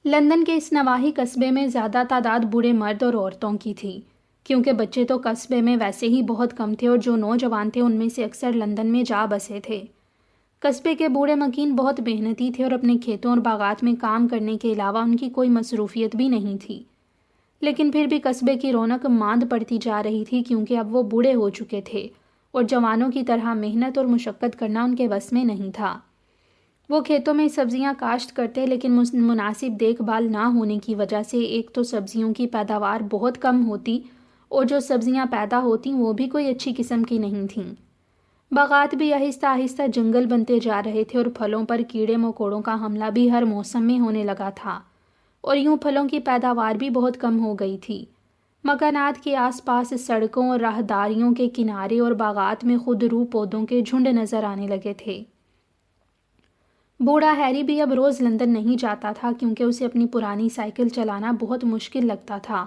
London کے اس نواحی قصبے میں زیادہ تعداد بوڑھے مرد اور عورتوں کی تھی، کیونکہ بچے تو قصبے میں ویسے ہی بہت کم تھے اور جو نوجوان تھے ان میں سے اکثر لندن میں جا بسے تھے۔ قصبے کے بوڑھے مکین بہت محنتی تھے اور اپنے کھیتوں اور باغات میں کام کرنے کے علاوہ ان کی کوئی مصروفیت بھی نہیں تھی، لیکن پھر بھی قصبے کی رونق ماند پڑتی جا رہی تھی کیونکہ اب وہ بوڑھے ہو چکے تھے اور جوانوں کی طرح محنت اور مشقت کرنا ان کے بس میں نہیں تھا۔ وہ کھیتوں میں سبزیاں کاشت کرتے لیکن مناسب دیکھ بھال نہ ہونے کی وجہ سے ایک تو سبزیوں کی پیداوار بہت کم ہوتی اور جو سبزیاں پیدا ہوتیں وہ بھی کوئی اچھی قسم کی نہیں تھیں۔ باغات بھی آہستہ آہستہ جنگل بنتے جا رہے تھے اور پھلوں پر کیڑے مکوڑوں کا حملہ بھی ہر موسم میں ہونے لگا تھا اور یوں پھلوں کی پیداوار بھی بہت کم ہو گئی تھی۔ مکانات کے آس پاس سڑکوں اور راہداریوں کے کنارے اور باغات میں خود رو پودوں کے جھنڈ نظر آنے لگے تھے۔ بوڑھا ہیری بھی اب روز لندن نہیں جاتا تھا کیونکہ اسے اپنی پرانی سائیکل چلانا بہت مشکل لگتا تھا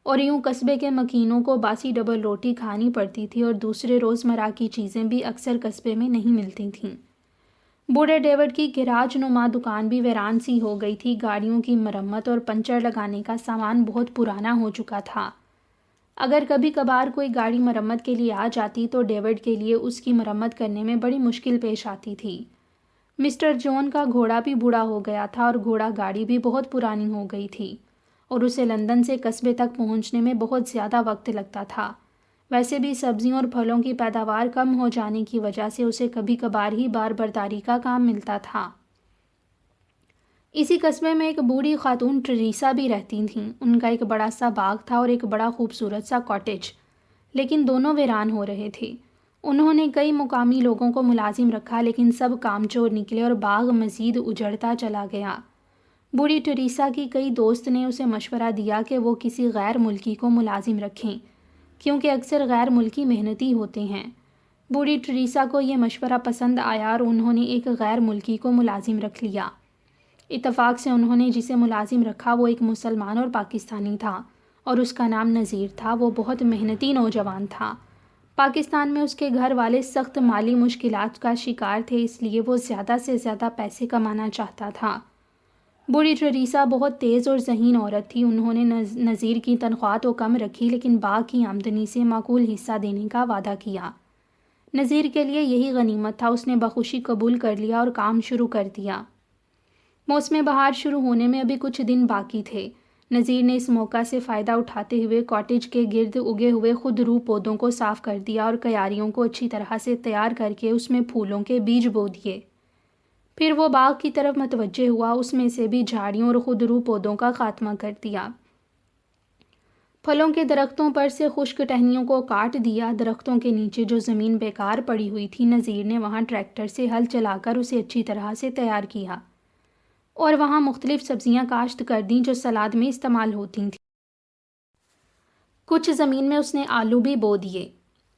اور یوں قصبے کے مکینوں کو باسی ڈبل روٹی کھانی پڑتی تھی اور دوسرے روزمرہ کی چیزیں بھی اکثر قصبے میں نہیں ملتی تھیں۔ بوڑھے ڈیوڈ کی گراج نما دکان بھی ویران سی ہو گئی تھی، گاڑیوں کی مرمت اور پنچر لگانے کا سامان بہت پرانا ہو چکا تھا۔ اگر کبھی کبھار کوئی گاڑی مرمت کے لیے آ جاتی تو ڈیوڈ کے لیے اس کی مرمت کرنے میں بڑی مشکل پیش آتی تھی۔ مسٹر جون کا گھوڑا بھی بوڑھا ہو گیا تھا اور گھوڑا گاڑی بھی بہت پرانی ہو گئی تھی اور اسے لندن سے قصبے تک پہنچنے میں بہت زیادہ وقت لگتا تھا۔ ویسے بھی سبزیوں اور پھلوں کی پیداوار کم ہو جانے کی وجہ سے اسے کبھی کبھار ہی بار برداری کا کام ملتا تھا۔ اسی قصبے میں ایک بوڑھی خاتون ٹریسا بھی رہتی تھیں۔ ان کا ایک بڑا سا باغ تھا اور ایک بڑا خوبصورت سا کاٹیج، لیکن دونوں ویران ہو رہے تھے۔ انہوں نے کئی مقامی لوگوں کو ملازم رکھا لیکن سب کام چور نکلے اور باغ مزید اجڑتا چلا گیا۔ بوڑھی ٹریسا کی کئی دوست نے اسے مشورہ دیا کہ وہ کسی غیر ملکی کو ملازم رکھیں کیونکہ اکثر غیر ملکی محنتی ہوتے ہیں۔ بوڑھی ٹریسا کو یہ مشورہ پسند آیا اور انہوں نے ایک غیر ملکی کو ملازم رکھ لیا۔ اتفاق سے انہوں نے جسے ملازم رکھا وہ ایک مسلمان اور پاکستانی تھا اور اس کا نام نذیر تھا۔ وہ بہت محنتی نوجوان تھا۔ پاکستان میں اس کے گھر والے سخت مالی مشکلات کا شکار تھے، اس لیے وہ زیادہ سے زیادہ پیسے کمانا چاہتا تھا۔ بوڑھی ٹریسا بہت تیز اور ذہین عورت تھی۔ انہوں نے نذیر کی تنخواہ تو کم رکھی لیکن باغ کی آمدنی سے معقول حصہ دینے کا وعدہ کیا۔ نذیر کے لیے یہی غنیمت تھا، اس نے بخوشی قبول کر لیا اور کام شروع کر دیا۔ موسم بہار شروع ہونے میں ابھی کچھ دن باقی تھے۔ نذیر نے اس موقع سے فائدہ اٹھاتے ہوئے کاٹیج کے گرد اگے ہوئے خود رو پودوں کو صاف کر دیا اور کیاریوں کو اچھی طرح سے تیار کر کے اس میں پھولوں کے بیج بو دیے۔ پھر وہ باغ کی طرف متوجہ ہوا، اس میں سے بھی جھاڑیوں اور خود رو پودوں کا خاتمہ کر دیا۔ پھلوں کے درختوں پر سے خشک ٹہنیوں کو کاٹ دیا۔ درختوں کے نیچے جو زمین بیکار پڑی ہوئی تھی، نذیر نے وہاں ٹریکٹر سے ہل چلا کر اسے اچھی طرح سے تیار کیا اور وہاں مختلف سبزیاں کاشت کر دیں جو سلاد میں استعمال ہوتی تھیں۔ کچھ زمین میں اس نے آلو بھی بو دیے۔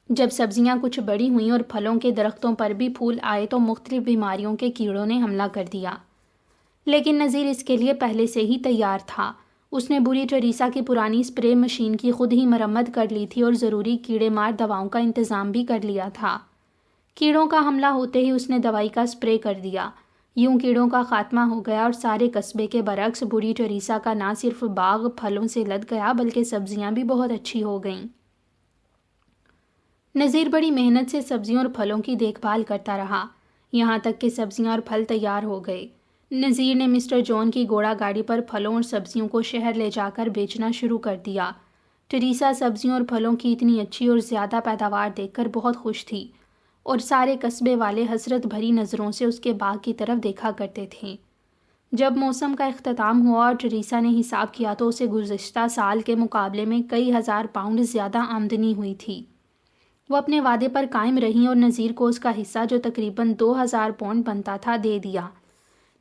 جب سبزیاں کچھ بڑی ہوئیں اور پھلوں کے درختوں پر بھی پھول آئے تو مختلف بیماریوں کے کیڑوں نے حملہ کر دیا، لیکن نذیر اس کے لیے پہلے سے ہی تیار تھا۔ اس نے بوڑھی ٹریسا کی پرانی اسپرے مشین کی خود ہی مرمت کر لی تھی اور ضروری کیڑے مار دواؤں کا انتظام بھی کر لیا تھا۔ کیڑوں کا حملہ ہوتے ہی اس نے دوائی کا اسپرے کر دیا۔ یوں کیڑوں کا خاتمہ ہو گیا اور سارے قصبے کے برعکس بوڑھی ٹریسا کا نہ صرف باغ پھلوں سے لد گیا بلکہ سبزیاں بھی بہت اچھی ہو گئیں۔ نذیر بڑی محنت سے سبزیوں اور پھلوں کی دیکھ بھال کرتا رہا، یہاں تک کہ سبزیاں اور پھل تیار ہو گئے۔ نذیر نے مسٹر جون کی گھوڑا گاڑی پر پھلوں اور سبزیوں کو شہر لے جا کر بیچنا شروع کر دیا۔ ٹریسا سبزیوں اور پھلوں کی اتنی اچھی اور زیادہ پیداوار دیکھ کر بہت خوش تھی اور سارے قصبے والے حسرت بھری نظروں سے اس کے باغ کی طرف دیکھا کرتے تھے۔ جب موسم کا اختتام ہوا اور ٹریسا نے حساب کیا تو اسے گزشتہ سال کے مقابلے میں کئی ہزار پاؤنڈ زیادہ آمدنی ہوئی تھی۔ وہ اپنے وعدے پر قائم رہیں اور نذیر کو اس کا حصہ جو تقریباً 2000 پاؤنڈ بنتا تھا دے دیا۔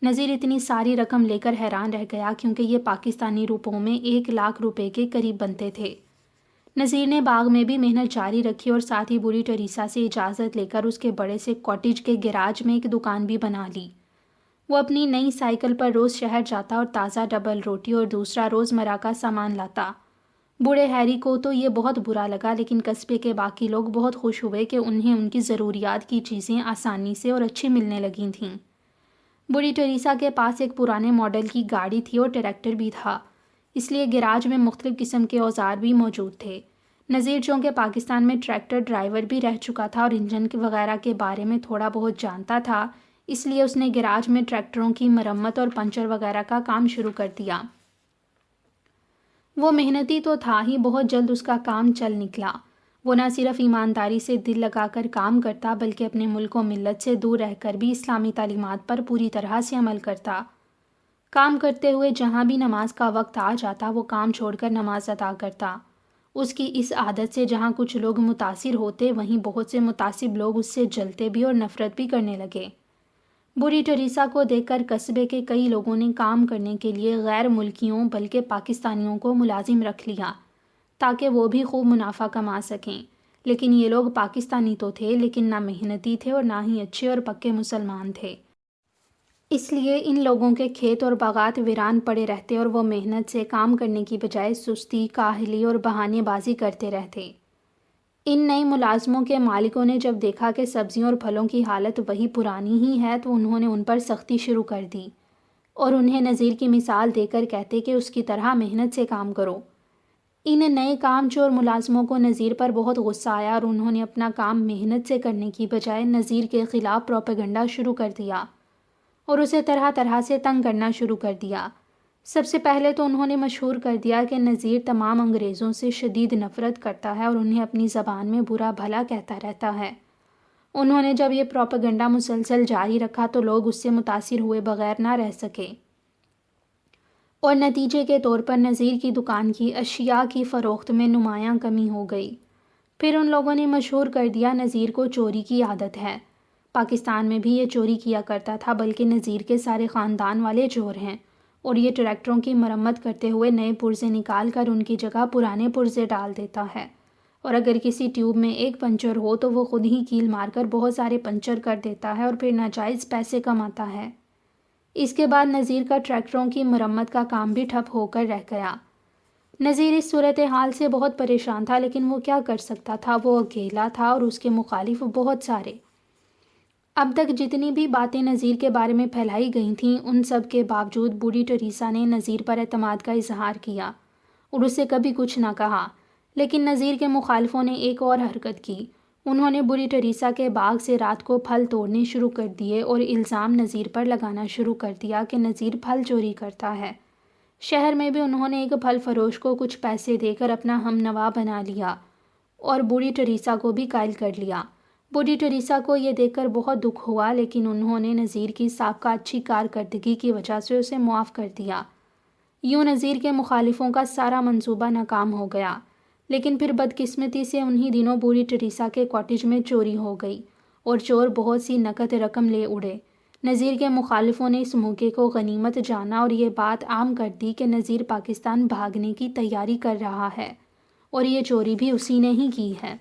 نذیر اتنی ساری رقم لے کر حیران رہ گیا کیونکہ یہ پاکستانی روپوں میں 1,00,000 روپے کے قریب بنتے تھے۔ نذیر نے باغ میں بھی محنت جاری رکھی اور ساتھ ہی بوڑھی ٹریسا سے اجازت لے کر اس کے بڑے سے کاٹیج کے گیراج میں ایک دکان بھی بنا لی۔ وہ اپنی نئی سائیکل پر روز شہر جاتا اور تازہ ڈبل روٹی اور دوسرا روزمرہ کا سامان لاتا۔ بوڑھے ہیری کو تو یہ بہت برا لگا لیکن قصبے کے باقی لوگ بہت خوش ہوئے کہ انہیں ان کی ضروریات کی چیزیں آسانی سے اور اچھی ملنے لگی تھیں۔ بوڑھی ٹریسا کے پاس ایک پرانے ماڈل کی گاڑی تھی اور ٹریکٹر بھی تھا، اس لیے گیراج میں مختلف قسم کے اوزار بھی موجود تھے۔ نذیر چونکہ پاکستان میں ٹریکٹر ڈرائیور بھی رہ چکا تھا اور انجن وغیرہ کے بارے میں تھوڑا بہت جانتا تھا، اس لیے اس نے گیراج میں ٹریکٹروں کی مرمت اور پنچر وغیرہ کا کام شروع کر دیا۔ وہ محنتی تو تھا ہی، بہت جلد اس کا کام چل نکلا۔ وہ نہ صرف ایمانداری سے دل لگا کر کام کرتا بلکہ اپنے ملک و ملت سے دور رہ کر بھی اسلامی تعلیمات پر پوری طرح سے عمل کرتا۔ کام کرتے ہوئے جہاں بھی نماز کا وقت آ جاتا وہ کام چھوڑ کر نماز ادا کرتا۔ اس کی اس عادت سے جہاں کچھ لوگ متاثر ہوتے وہیں بہت سے متعصب لوگ اس سے جلتے بھی اور نفرت بھی کرنے لگے۔ بوڑھی ٹریسا کو دیکھ کر قصبے کے کئی لوگوں نے کام کرنے کے لیے غیر ملکیوں بلکہ پاکستانیوں کو ملازم رکھ لیا تاکہ وہ بھی خوب منافع کما سکیں، لیکن یہ لوگ پاکستانی تو تھے لیکن نہ محنتی تھے اور نہ ہی اچھے اور پکے مسلمان تھے، اس لیے ان لوگوں کے کھیت اور باغات ویران پڑے رہتے اور وہ محنت سے کام کرنے کی بجائے سستی، کاہلی اور بہانے بازی کرتے رہتے۔ ان نئے ملازموں کے مالکوں نے جب دیکھا کہ سبزیوں اور پھلوں کی حالت وہی پرانی ہی ہے تو انہوں نے ان پر سختی شروع کر دی اور انہیں نذیر کی مثال دے کر کہتے کہ اس کی طرح محنت سے کام کرو۔ ان نئے کام چور ملازموں کو نذیر پر بہت غصہ آیا اور انہوں نے اپنا کام محنت سے کرنے کی بجائے نذیر کے خلاف پروپیگنڈا شروع کر دیا اور اسے طرح طرح سے تنگ کرنا شروع کر دیا۔ سب سے پہلے تو انہوں نے مشہور کر دیا کہ نذیر تمام انگریزوں سے شدید نفرت کرتا ہے اور انہیں اپنی زبان میں برا بھلا کہتا رہتا ہے۔ انہوں نے جب یہ پروپیگنڈا مسلسل جاری رکھا تو لوگ اس سے متاثر ہوئے بغیر نہ رہ سکے اور نتیجے کے طور پر نذیر کی دکان کی اشیاء کی فروخت میں نمایاں کمی ہو گئی۔ پھر ان لوگوں نے مشہور کر دیا نذیر کو چوری کی عادت ہے۔ پاکستان میں بھی یہ چوری کیا کرتا تھا بلکہ نذیر کے سارے خاندان والے چور ہیں اور یہ ٹریکٹروں کی مرمت کرتے ہوئے نئے پرزے نکال کر ان کی جگہ پرانے پرزے ڈال دیتا ہے، اور اگر کسی ٹیوب میں ایک پنچر ہو تو وہ خود ہی کیل مار کر بہت سارے پنچر کر دیتا ہے اور پھر ناجائز پیسے کماتا ہے۔ اس کے بعد نذیر کا ٹریکٹروں کی مرمت کا کام بھی ٹھپ ہو کر رہ گیا۔ نذیر اس صورتحال سے بہت پریشان تھا لیکن وہ کیا کر سکتا تھا، وہ اکیلا تھا اور اس کے مخالف بہت سارے۔ اب تک جتنی بھی باتیں نذیر کے بارے میں پھیلائی گئی تھیں ان سب کے باوجود بوڑھی ٹریسا نے نذیر پر اعتماد کا اظہار کیا اور اسے کبھی کچھ نہ کہا، لیکن نذیر کے مخالفوں نے ایک اور حرکت کی۔ انہوں نے بوڑھی ٹریسا کے باغ سے رات کو پھل توڑنے شروع کر دیے اور الزام نذیر پر لگانا شروع کر دیا کہ نذیر پھل چوری کرتا ہے۔ شہر میں بھی انہوں نے ایک پھل فروش کو کچھ پیسے دے کر اپنا ہم نوا بنا لیا اور بوڑھی ٹریسا کو بھی قائل کر لیا۔ بوڑھی ٹریسا کو یہ دیکھ کر بہت دکھ ہوا لیکن انہوں نے نذیر کی سابقہ اچھی کارکردگی کی وجہ سے اسے معاف کر دیا۔ یوں نذیر کے مخالفوں کا سارا منصوبہ ناکام ہو گیا، لیکن پھر بدقسمتی سے انہی دنوں بوڑھی ٹریسا کے کاٹیج میں چوری ہو گئی اور چور بہت سی نقد رقم لے اڑے۔ نذیر کے مخالفوں نے اس موقع کو غنیمت جانا اور یہ بات عام کر دی کہ نذیر پاکستان بھاگنے کی تیاری کر رہا ہے اور یہ چوری بھی اسی نے ہی کی ہے۔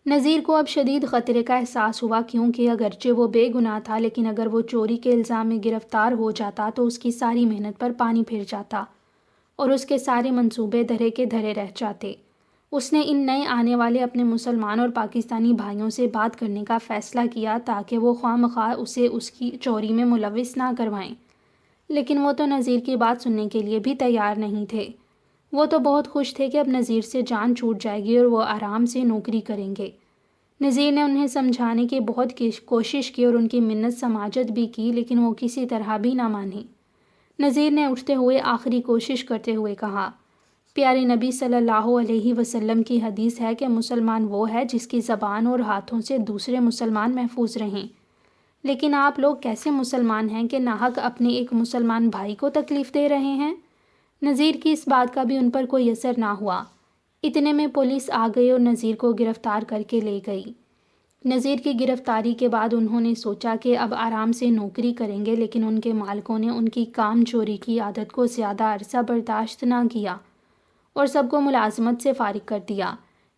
نذیر کو اب شدید خطرے کا احساس ہوا کیونکہ اگرچہ وہ بے گناہ تھا لیکن اگر وہ چوری کے الزام میں گرفتار ہو جاتا تو اس کی ساری محنت پر پانی پھر جاتا اور اس کے سارے منصوبے دھرے کے دھرے رہ جاتے۔ اس نے ان نئے آنے والے اپنے مسلمان اور پاکستانی بھائیوں سے بات کرنے کا فیصلہ کیا تاکہ وہ خواہ مخواہ اسے اس کی چوری میں ملوث نہ کروائیں، لیکن وہ تو نذیر کی بات سننے کے لیے بھی تیار نہیں تھے۔ وہ تو بہت خوش تھے کہ اب نذیر سے جان چھوٹ جائے گی اور وہ آرام سے نوکری کریں گے۔ نذیر نے انہیں سمجھانے کی بہت کوشش کی اور ان کی منت سماجت بھی کی لیکن وہ کسی طرح بھی نہ مانے۔ نذیر نے اٹھتے ہوئے آخری کوشش کرتے ہوئے کہا، پیارے نبی صلی اللہ علیہ وسلم کی حدیث ہے کہ مسلمان وہ ہے جس کی زبان اور ہاتھوں سے دوسرے مسلمان محفوظ رہیں، لیکن آپ لوگ کیسے مسلمان ہیں کہ ناحق اپنے ایک مسلمان بھائی کو تکلیف دے رہے ہیں؟ نذیر کی اس بات کا بھی ان پر کوئی اثر نہ ہوا۔ اتنے میں پولیس آ گئی اور نذیر کو گرفتار کر کے لے گئی۔ نذیر کی گرفتاری کے بعد انہوں نے سوچا کہ اب آرام سے نوکری کریں گے لیکن ان کے مالکوں نے ان کی کام چوری کی عادت کو زیادہ عرصہ برداشت نہ کیا اور سب کو ملازمت سے فارغ کر دیا۔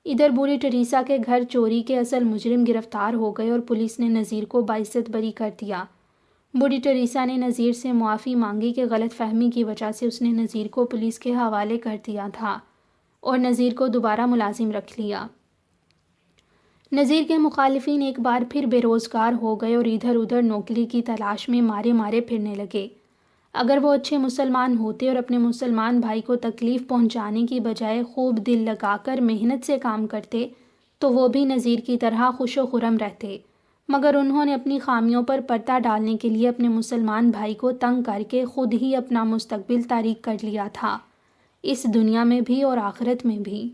ادھر بوڑھی ٹریسا کے گھر چوری کے اصل مجرم گرفتار ہو گئے اور پولیس نے نذیر کو باعزت بری کر دیا۔ بوڑھی ٹریسا نے نذیر سے معافی مانگی کہ غلط فہمی کی وجہ سے اس نے نذیر کو پولیس کے حوالے کر دیا تھا اور نذیر کو دوبارہ ملازم رکھ لیا۔ نذیر کے مخالفین ایک بار پھر بے روزگار ہو گئے اور ادھر ادھر نوکری کی تلاش میں مارے مارے پھرنے لگے۔ اگر وہ اچھے مسلمان ہوتے اور اپنے مسلمان بھائی کو تکلیف پہنچانے کی بجائے خوب دل لگا کر محنت سے کام کرتے تو وہ بھی نذیر کی طرح خوش و خرم رہتے، مگر انہوں نے اپنی خامیوں پر پردہ ڈالنے کے لیے اپنے مسلمان بھائی کو تنگ کر کے خود ہی اپنا مستقبل تاریک کر لیا تھا، اس دنیا میں بھی اور آخرت میں بھی۔